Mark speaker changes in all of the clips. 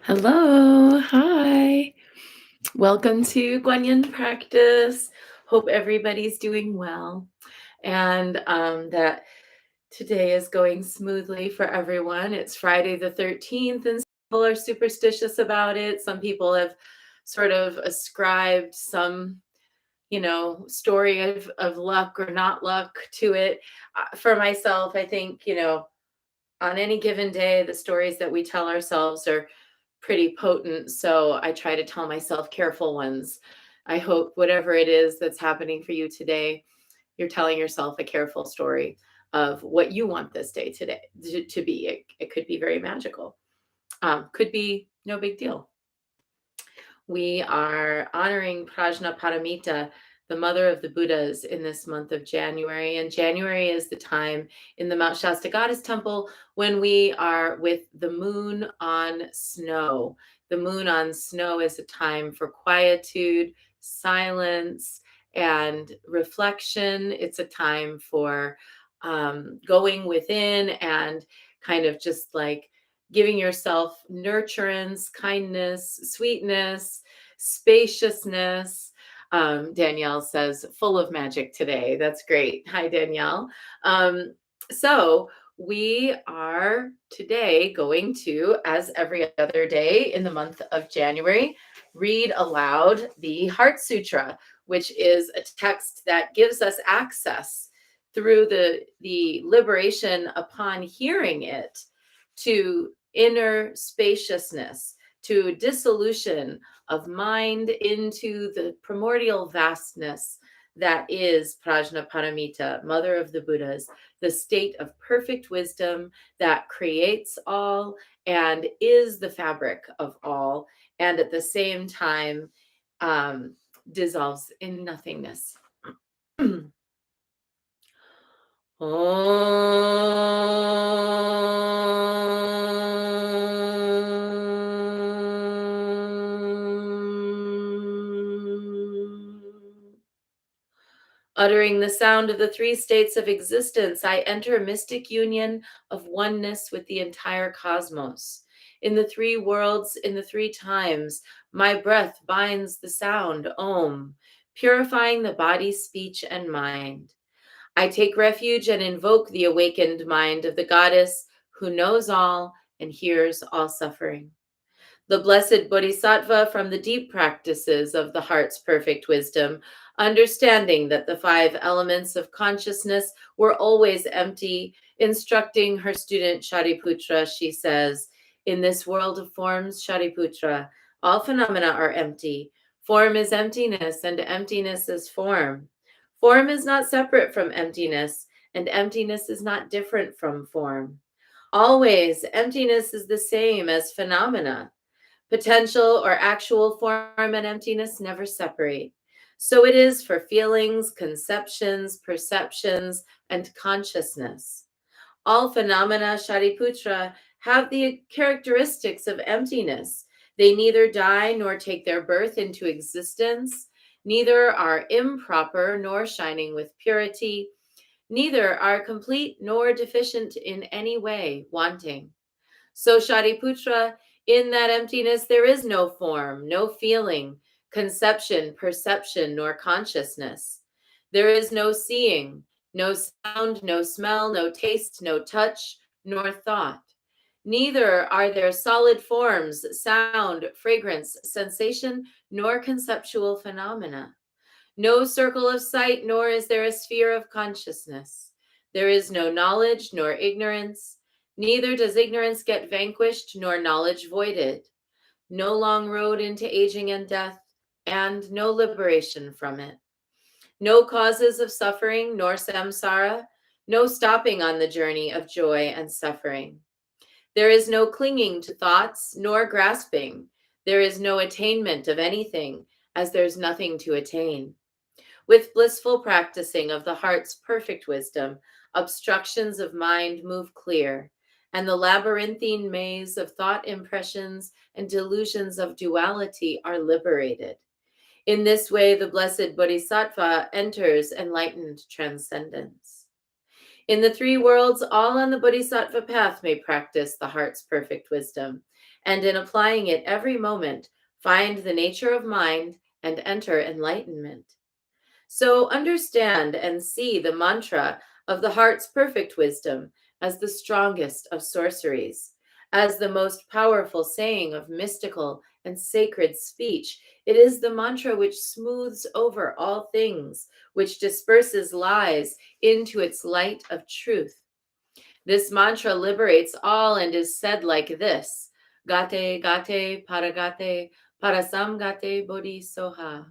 Speaker 1: Hello, hi. Welcome to Guanyin practice. Hope everybody's doing well and that today is going smoothly for everyone. It's Friday the 13th, and some people are superstitious about it. Some people have sort of ascribed some, story of luck or not luck to it. For myself, I think, on any given day, the stories that we tell ourselves are pretty potent. So I try to tell myself careful ones. I hope whatever it is that's happening for you today, you're telling yourself a careful story of what you want this day today to be. It could be very magical, could be no big deal. We are honoring Prajnaparamita, the mother of the Buddhas, in this month of January. And January is the time in the Mount Shasta Goddess Temple when we are with the moon on snow. The moon on snow is a time for quietude, silence, and reflection. It's a time for going within and kind of just like giving yourself nurturance, kindness, sweetness, spaciousness. Danielle says, full of magic today. That's great. Hi, Danielle. So, we are today going to, as every other day in the month of January, read aloud the Heart Sutra, which is a text that gives us access through the liberation upon hearing it to inner spaciousness, to dissolution of mind into the primordial vastness that is Prajnaparamita, mother of the Buddhas, the state of perfect wisdom that creates all and is the fabric of all, and at the same time um, dissolves in nothingness. Uttering the sound of the three states of existence, I enter a mystic union of oneness with the entire cosmos. In the three worlds, in the three times, my breath binds the sound, Om, purifying the body, speech, and mind. I take refuge and invoke the awakened mind of the goddess who knows all and hears all suffering. The blessed bodhisattva from the deep practices of the heart's perfect wisdom, understanding that the five elements of consciousness were always empty, instructing her student Shariputra, she says, in this world of forms, Shariputra, all phenomena are empty. Form is emptiness, and emptiness is form. Form is not separate from emptiness, and emptiness is not different from form. Always, emptiness is the same as phenomena. Potential or actual form and emptiness never separate. So it is for feelings, conceptions, perceptions, and consciousness. All phenomena, Shariputra, have the characteristics of emptiness. They neither die nor take their birth into existence, neither are improper nor shining with purity, neither are complete nor deficient in any way, wanting. So, Shariputra, in that emptiness, there is no form, no feeling, conception, perception, nor consciousness. There is no seeing, no sound, no smell, no taste, no touch, nor thought. Neither are there solid forms, sound, fragrance, sensation, nor conceptual phenomena. No circle of sight, nor is there a sphere of consciousness. There is no knowledge nor ignorance. Neither does ignorance get vanquished nor knowledge voided. No long road into aging and death, and no liberation from it. No causes of suffering nor samsara, no stopping on the journey of joy and suffering. There is no clinging to thoughts nor grasping. There is no attainment of anything, as there's nothing to attain. With blissful practicing of the heart's perfect wisdom, obstructions of mind move clear, and the labyrinthine maze of thought impressions and delusions of duality are liberated. In this way, the blessed Bodhisattva enters enlightened transcendence. In the three worlds, all on the Bodhisattva path may practice the heart's perfect wisdom, and in applying it every moment, find the nature of mind and enter enlightenment. So understand and see the mantra of the heart's perfect wisdom as the strongest of sorceries, as the most powerful saying of mystical and sacred speech. It is the mantra which smooths over all things, which disperses lies into its light of truth. This mantra liberates all and is said like this: Gate, gate, paragate, parasamgate bodhi soha.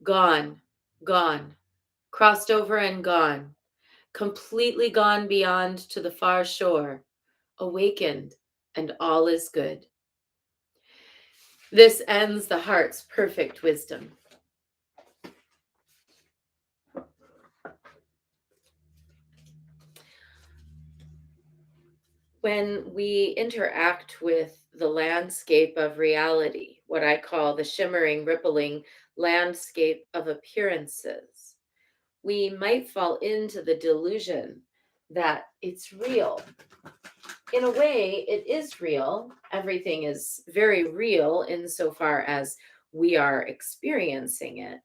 Speaker 1: Gone, gone, crossed over and gone, completely gone beyond to the far shore, awakened, and all is good. This ends the heart's perfect wisdom. When we interact with the landscape of reality, what I call the shimmering, rippling landscape of appearances, we might fall into the delusion that it's real. In a way, it is real. Everything is very real insofar as we are experiencing it.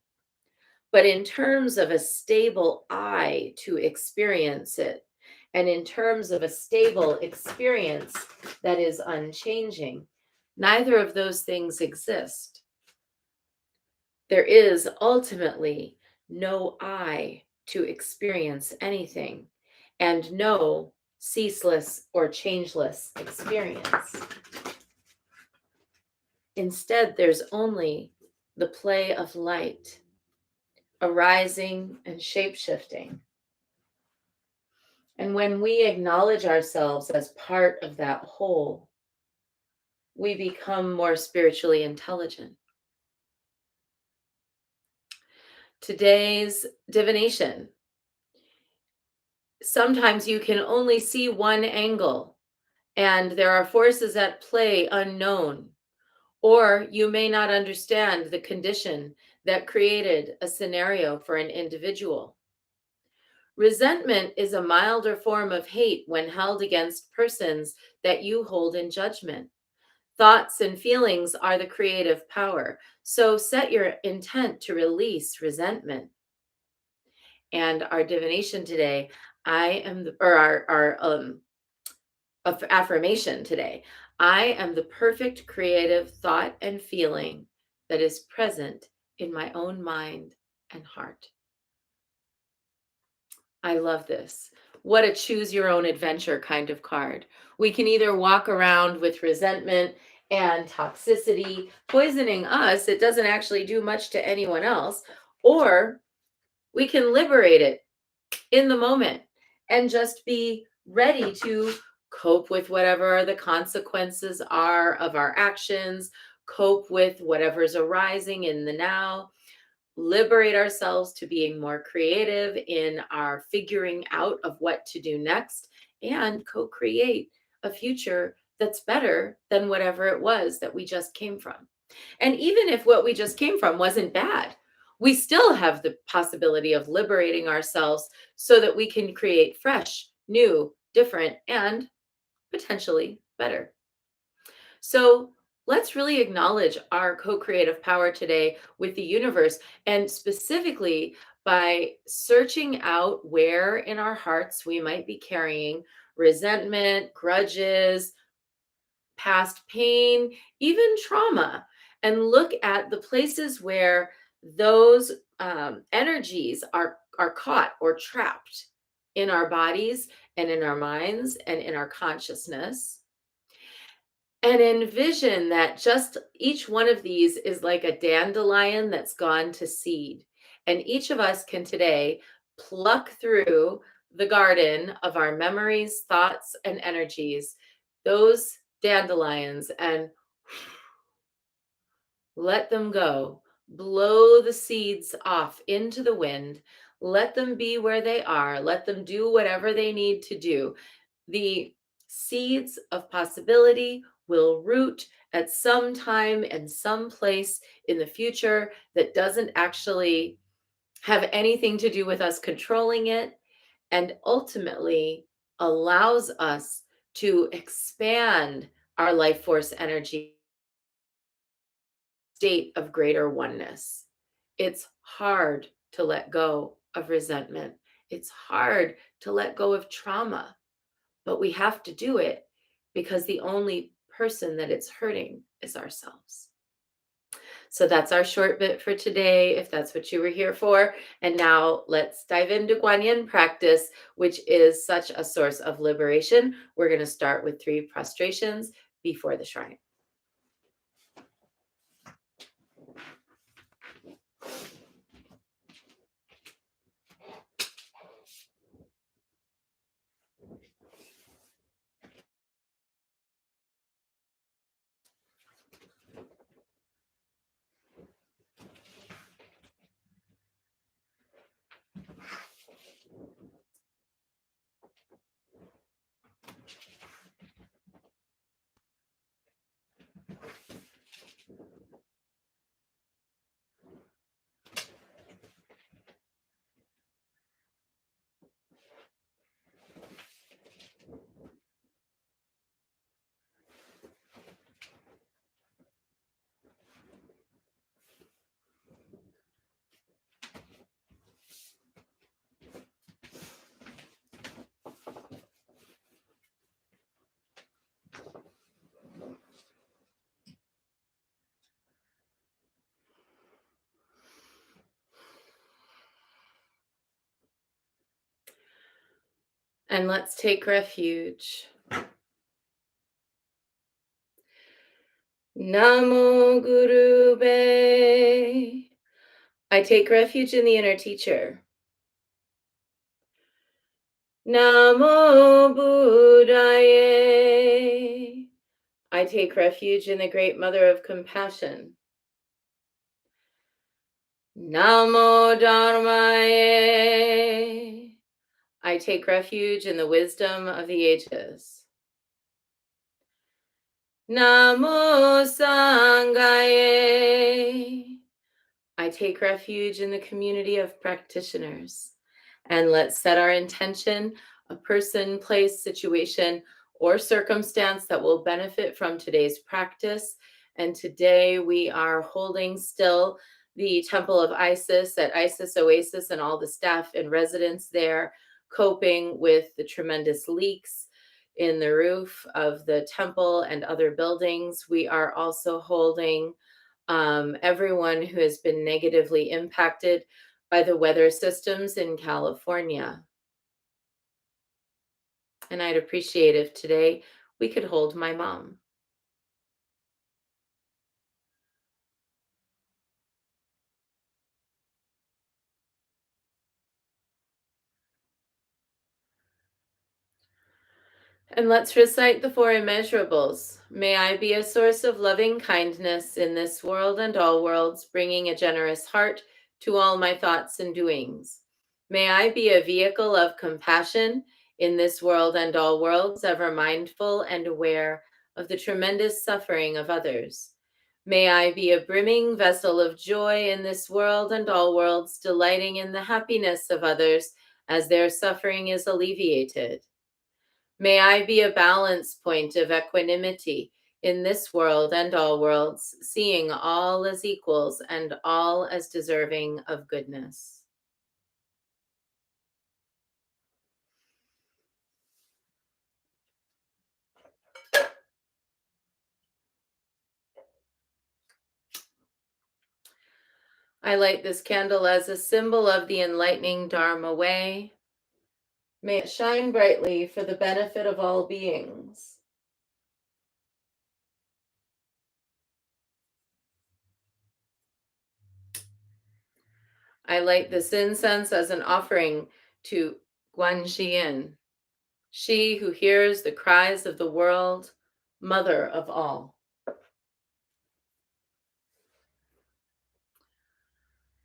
Speaker 1: But in terms of a stable eye to experience it, and in terms of a stable experience that is unchanging, neither of those things exist. There is ultimately no I to experience anything, and no ceaseless or changeless experience. Instead, there's only the play of light, arising and shape-shifting. And when we acknowledge ourselves as part of that whole, we become more spiritually intelligent. Today's divination. Sometimes you can only see one angle, and there are forces at play unknown, or you may not understand the condition that created a scenario for an individual. Resentment is a milder form of hate when held against persons that you hold in judgment. Thoughts and feelings are the creative power, so set your intent to release resentment. And our divination today, affirmation today, I am the perfect creative thought and feeling that is present in my own mind and heart. I love this. What a choose your own adventure kind of card. We can either walk around with resentment and toxicity poisoning us, it doesn't actually do much to anyone else, or we can liberate it in the moment and just be ready to cope with whatever the consequences are of our actions, cope with whatever's arising in the now, liberate ourselves to being more creative in our figuring out of what to do next, and co-create a future that's better than whatever it was that we just came from. And even if what we just came from wasn't bad, we still have the possibility of liberating ourselves so that we can create fresh, new, different, and potentially better. So let's really acknowledge our co creative power today with the universe, and specifically by searching out where in our hearts we might be carrying resentment, grudges, past pain, even trauma, and look at the places where those energies are caught or trapped in our bodies and in our minds and in our consciousness, and envision that just each one of these is like a dandelion that's gone to seed. And each of us can today pluck through the garden of our memories, thoughts, and energies, those dandelions, and let them go. Blow the seeds off into the wind. Let them be where they are. Let them do whatever they need to do. The seeds of possibility will root at some time and some place in the future that doesn't actually have anything to do with us controlling it, and ultimately allows us to expand our life force energy state of greater oneness. It's hard to let go of resentment. It's hard to let go of trauma, but we have to do it because the only person that it's hurting is ourselves. So that's our short bit for today, if that's what you were here for. And now let's dive into Guanyin practice, which is such a source of liberation. We're going to start with 3 prostrations before the shrine. And let's take refuge. Namo Guru Be. I take refuge in the inner teacher. Namo Buddhaye. I take refuge in the great mother of compassion. Namo Dharmaye. I take refuge in the wisdom of the ages. Namo Sanghaye. I take refuge in the community of practitioners. And let's set our intention, a person, place, situation, or circumstance that will benefit from today's practice. And today we are holding still the Temple of Isis at Isis Oasis and all the staff and residents there, coping with the tremendous leaks in the roof of the temple and other buildings. We are also holding everyone who has been negatively impacted by the weather systems in California. And I'd appreciate if today we could hold my mom. And let's recite the 4 immeasurables. May I be a source of loving kindness in this world and all worlds, bringing a generous heart to all my thoughts and doings. May I be a vehicle of compassion in this world and all worlds, ever mindful and aware of the tremendous suffering of others. May I be a brimming vessel of joy in this world and all worlds, delighting in the happiness of others as their suffering is alleviated. May I be a balance point of equanimity in this world and all worlds, seeing all as equals and all as deserving of goodness. I light this candle as a symbol of the enlightening Dharma way. May it shine brightly for the benefit of all beings. I light this incense as an offering to Guanyin, she who hears the cries of the world, mother of all.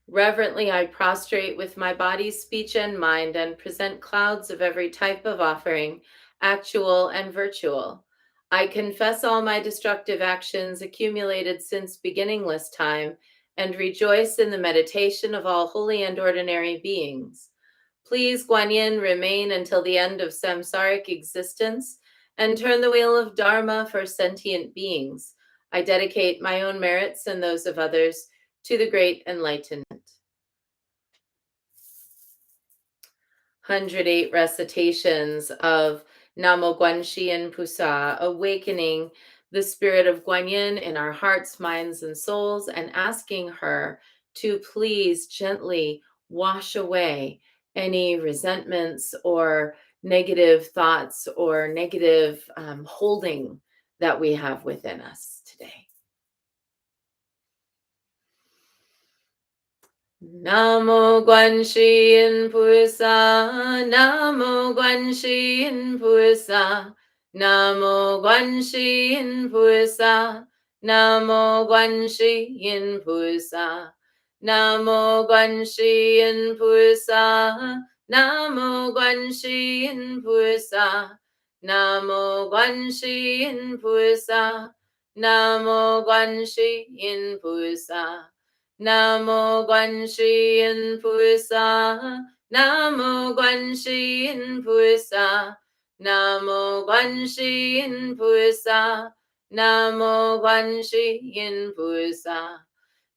Speaker 1: Reverently, I prostrate with my body, speech, and mind and present clouds of every type of offering, actual and virtual. I confess all my destructive actions accumulated since beginningless time and rejoice in the meditation of all holy and ordinary beings. Please, Guanyin, remain until the end of samsaric existence and turn the wheel of Dharma for sentient beings. I dedicate my own merits and those of others to the great enlightenment. 108 recitations of Namo Guanxin Pusa, awakening the spirit of Guanyin in our hearts, minds, and souls, and asking her to please gently wash away any resentments or negative thoughts or negative holding that we have within us today. Namo Guanxin Pusa, Namo Guanxin Pusa, Namo Guanxin Pusa, Namo Guanxin Pusa, Namo Guanxin Pusa, Namo Guanxin Pusa, Namo Guanxin Pusa, Namo Guanxin Pusa. Namo Guanxin Pusa, Namo Guanxin Pusa, Namo Guanxin Pusa, Namo Guanxin Pusa,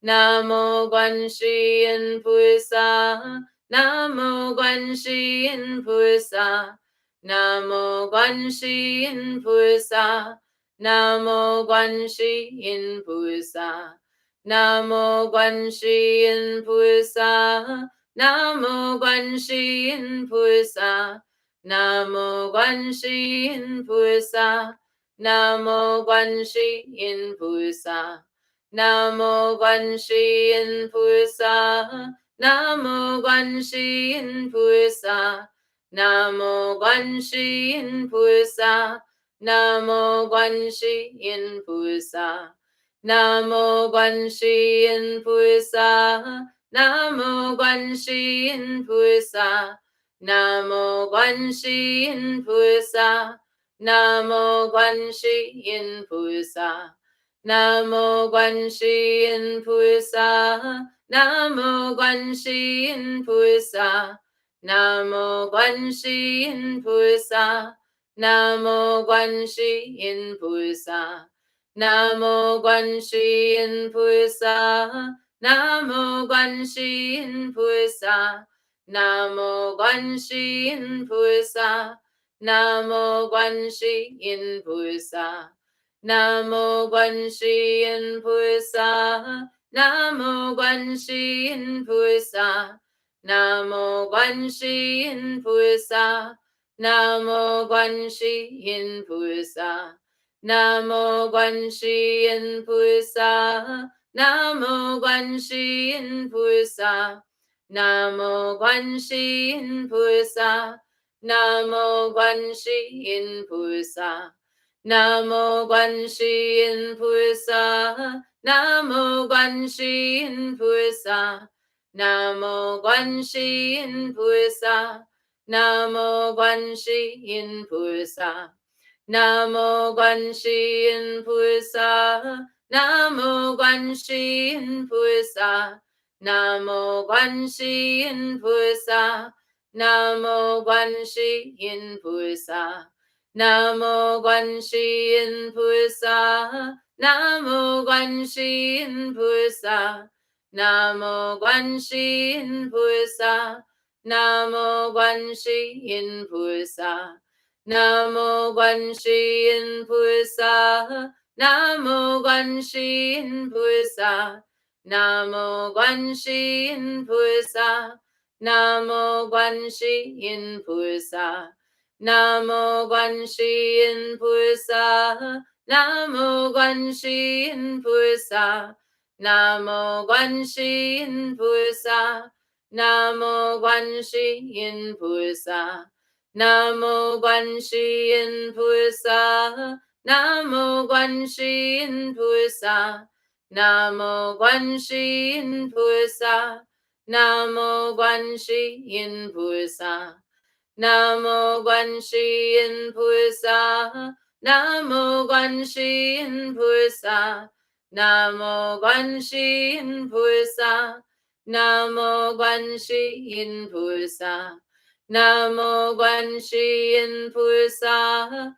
Speaker 1: Namo Guanxin Pusa, Namo Guanxin Pusa, Namo Guanxin Pusa, Namo Guanxin Pusa. Namo Guanxin Pusa, Namo Guanxin Pusa, Namo Guanxin Pusa, Namo Guanxin Pusa, Namo Guanxin Pusa, Namo Guanxin Pusa, Namo Guanxin Pusa, Namo Guanxin Pusa. Namo Guanxin Pusa, Namo Guanxin Pusa, Namo Guanxin Pusa, Namo Guanxin Pusa, Namo Guanxin Pusa, Namo Guanxin Pusa, Namo Guanxin Pusa, Namo Guanxin Pusa. Namo Guanxin Pusa, Namo Guanxin Pusa, Namo Guanxin Pusa, Namo Guanxin Pusa, Namo Guanxin Pusa, Namo Guanxin Pusa, Namo Guanxin Pusa, Namo Guanxin Pusa. Namo Guanxin Pusa, Namo Guanxin Pusa, Namo Guanxin Pusa, Namo Guanxin Pusa, Namo Guanxin Pusa, Namo Guanxin Pusa, Namo Guanxin Pusa, Namo Guanxin Pusa. Namo Guanxin Pusa, Namo Guanxin Pusa, Namo Guanxin Pusa, Namo Guanxin Pusa, Namo Guanxin Pusa, Namo Guanxin Pusa, Namo Guanxin Pusa, Namo Guanxin Pusa. Namo Guanxin Pusa, Namo Guanxin Pusa, Namo Guanxin Pusa, Namo Guanxin Pusa, Namo Guanxin Pusa, Namo Guanxin Pusa, Namo Guanxin Pusa, Namo Guanxin Pusa. Namo Guanxin Pusa, Namo Guanxin Pusa, Namo Guanxin Pusa, Namo Guanxin Pusa, Namo Guanxin Pusa, Namo Guanxin Pusa, Namo Guanxin Pusa, Namo Guanxin Pusa. Namo Guanxin Pusa,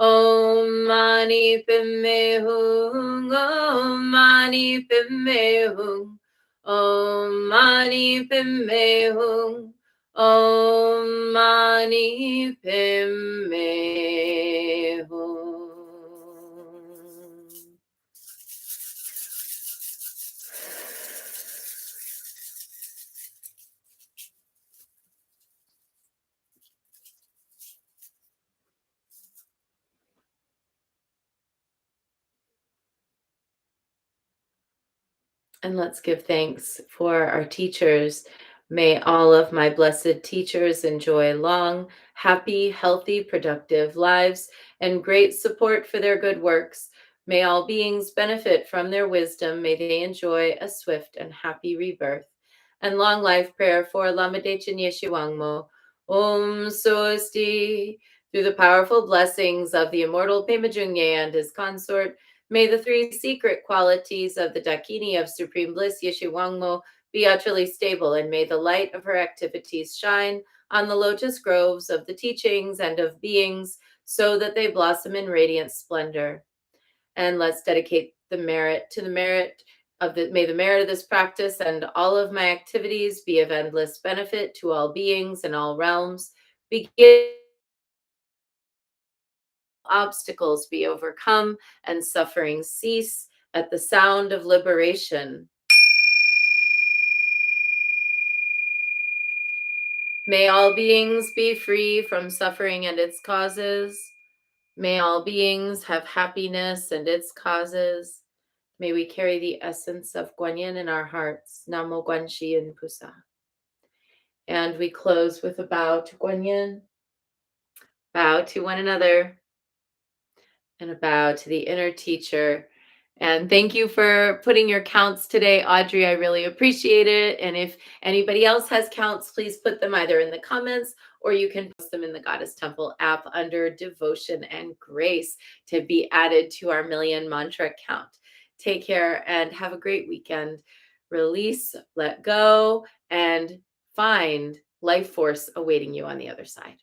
Speaker 1: Om Mani Padme Hum. Om Mani Padme Hum. Om Mani Padme Hum. Om Mani Padme Hum. And let's give thanks for our teachers. May all of my blessed teachers enjoy long, happy, healthy, productive lives and great support for their good works. May all beings benefit from their wisdom. May they enjoy a swift and happy rebirth. And long life prayer for Lamadechin Yeshiwangmo. Om Sosti. Through the powerful blessings of the immortal Pema Jungye and his consort, may the three secret qualities of the Dakini of Supreme Bliss, Yeshu Wangmo, be utterly stable, and may the light of her activities shine on the lotus groves of the teachings and of beings, so that they blossom in radiant splendor. And let's dedicate the merit to the merit of the, may the merit of this practice and all of my activities be of endless benefit to all beings in all realms. Begin obstacles be overcome and suffering cease at the sound of liberation. May all beings be free from suffering and its causes. May all beings have happiness and its causes. May we carry the essence of Guanyin in our hearts. Namo Guanxi Yin Pusa. And we close with a bow to Guanyin, bow to one another, and a bow to the inner teacher. And thank you for putting your counts today, Audrey. I really appreciate it. And if anybody else has counts, please put them either in the comments or you can post them in the Goddess Temple app under Devotion and Grace to be added to our million mantra count. Take care and have a great weekend. Release, let go, and find life force awaiting you on the other side.